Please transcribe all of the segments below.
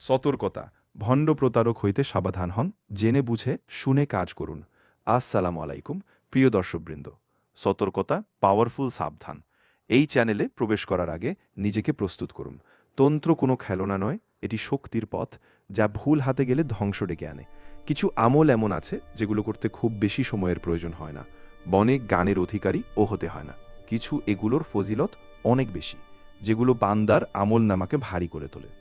সতর্কতা, ভণ্ড প্রতারক হইতে সাবধান হন, জেনে বুঝে শুনে কাজ করুন। আসসালামু আলাইকুম প্রিয় দর্শকবৃন্দ। সতর্কতা, পাওয়ারফুল সাবধান। এই চ্যানেলে প্রবেশ করার আগে নিজেকে প্রস্তুত করুন। তন্ত্র কোনো খেলনা নয়, এটি শক্তির পথ, যা ভুল হাতে গেলে ধ্বংস ডেকে আনে। কিছু আমল এমন আছে যেগুলো করতে খুব বেশি সময়ের প্রয়োজন হয় না, বনে জ্ঞানের অধিকারী ও হতে হয় না। কিছু এগুলোর ফজিলত অনেক বেশি, যেগুলো বান্দার আমল নামাকে ভারী করে তোলে।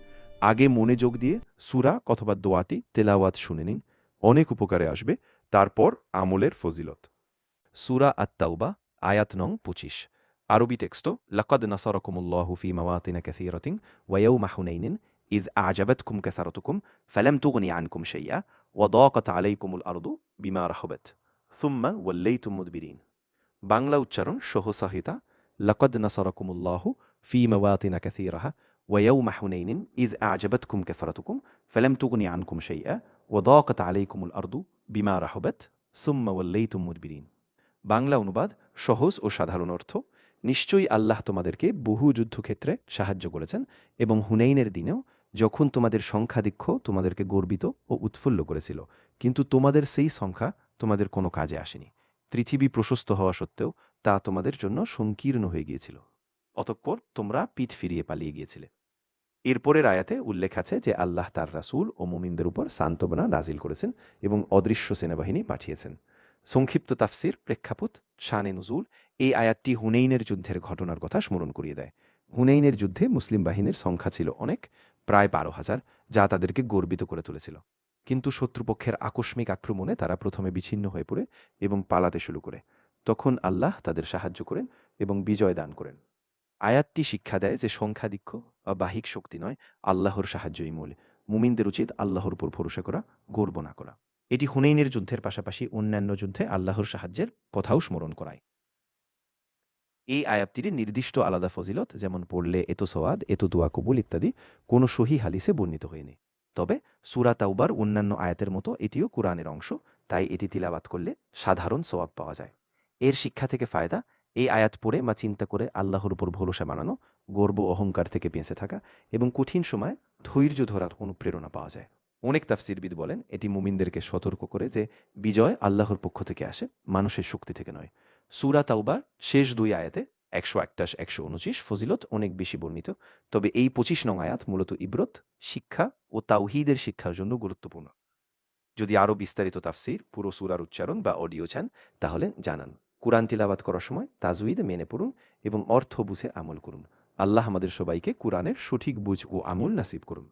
আগে মনোযোগ দিয়ে সূরা অথবা দোয়াটি তেলাওয়াত শুনে নিন, অনেক উপকারে আসবে। তারপর আমলের ফজিলত। সূরা আত-তাওবা, আয়াত নং ২৫। আরবি টেক্সট: লাকাদ নাসারাকুমুল্লাহু ফি মাওয়াতিন কাসীরাতিন ওয়া ইয়াওমা হুনাইনিন ইয আ'জাবাতকুম কাসরাতুকুম ফালাম তুগনি আনকুম শাইআ ওয়া দাকাত আলাইকুমুল আরদু বিমা রাহাবাত সুম্মা ওয়াল্লাইতুম মুদবিরিন। বাংলা উচ্চারণ সহসাহিতা: লাকাদ নাসারাকুমুল্লাহু ফি মাওয়াতিন কাসীরাহা ওয়া ইয়াওমা হুনাইনিন ইয আ'জাবাতকুম কাসরাতুকুম ফালাম তুগনি আনকুম শাইআ ওয়া দাকাত আলাইকুমুল আরদু বিমা রাহাবাত সুম্মা ওয়াল্লাইতুম মুদবিরিন। বাংলা অনুবাদ: সহজ ও সাধারণ অর্থ: নিশ্চয়ই আল্লাহ তোমাদেরকে বহু যুদ্ধক্ষেত্রে সাহায্য করেছেন এবং হুনাইনের দিনেও, যখন তোমাদের সংখ্যাধিক্য তোমাদেরকে গর্বিত ও উৎফুল্ল করেছিল, কিন্তু তোমাদের সেই সংখ্যা তোমাদের কোনো কাজে আসেনি। পৃথিবী প্রশস্ত হওয়া সত্ত্বেও তা তোমাদের জন্য সংকীর্ণ হয়ে গিয়েছিল। অতঃপর তোমরা পিঠ ফিরিয়ে পালিয়ে গিয়েছিলে। এরপরের আয়াতে উল্লেখ আছে যে আল্লাহ তার রাসূল ও মুমিনদের উপর সান্ত্বনা নাজিল করেছেন এবং অদৃশ্য সেনাবাহিনী পাঠিয়েছেন। সংক্ষিপ্ত তাফসির প্রেক্ষাপট শানে নুজুল: এই আয়াতটি হুনাইনের যুদ্ধের ঘটনার কথা স্মরণ করিয়ে দেয়। হুনাইনের যুদ্ধে মুসলিম বাহিনীর সংখ্যা ছিল অনেক, প্রায় ১২,০০০, যা তাদেরকে গর্বিত করে তুলেছিল। কিন্তু শত্রুপক্ষের আকস্মিক আক্রমণে তারা প্রথমে বিচ্ছিন্ন হয়ে পড়ে এবং পালাতে শুরু করে। তখন আল্লাহ তাদের সাহায্য করেন এবং বিজয় দান করেন। আয়াতটি শিক্ষা দেয় যে সংখ্যাধিক্য বা বাহিক শক্তি নয়, আল্লাহর সাহায্যই মূল। মুমিনদের উচিত আল্লাহর উপর ভরসা করা, গর্ব না করা। এটি হুনাইনের যুদ্ধের পাশাপাশি অন্যান্য যুদ্ধে আল্লাহর সাহায্যের কথাও স্মরণ করায়। এই আয়াতটির নির্দিষ্ট আলাদা ফজিলত, যেমন পড়লে এত সওয়াব, এত দোয়া কবুল ইত্যাদি, কোনো সহিহ হাদিসে বর্ণিত হয়নি। তবে সূরা তাওবার অন্যান্য আয়াতের মতো এটিও কুরআনের অংশ, তাই এটি তিলাওয়াত করলে সাধারণ সওয়াব পাওয়া যায়। এর শিক্ষা থেকে ফায়দা: এই আয়াত পড়ে বা চিন্তা করে আল্লাহর উপর ভরসা বানানো, গর্ব অহংকার থেকে বেঁচে থাকা এবং কঠিন সময় ধৈর্য ধরার অনুপ্রেরণা পাওয়া যায়। অনেক তাফসীরবিদ বলেন এটি মুমিনদেরকে সতর্ক করে যে বিজয় আল্লাহর পক্ষ থেকে আসে, মানুষের শক্তি থেকে নয়। সূরা তাওবার শেষ ২ আয়াতে ১২৮-১২৯ ফজিলত অনেক বেশি বর্ণিত। তবে এই ২৫ নং আয়াত মূলত ইবরত, শিক্ষা ও তাওহীদের শিক্ষার জন্য গুরুত্বপূর্ণ। যদি আরও বিস্তারিত তাফসীর, পুরো সূরার উচ্চারণ বা অডিও চান, তাহলে জানান। কুরআন তিলাওয়াত করার সময় তাজউইদ মেনে পড়ুন এবং অর্থ বুঝে আমল করুন। আল্লাহ আমাদের সবাইকে কুরআনের সঠিক বুঝ ও আমল নাসিব করুন।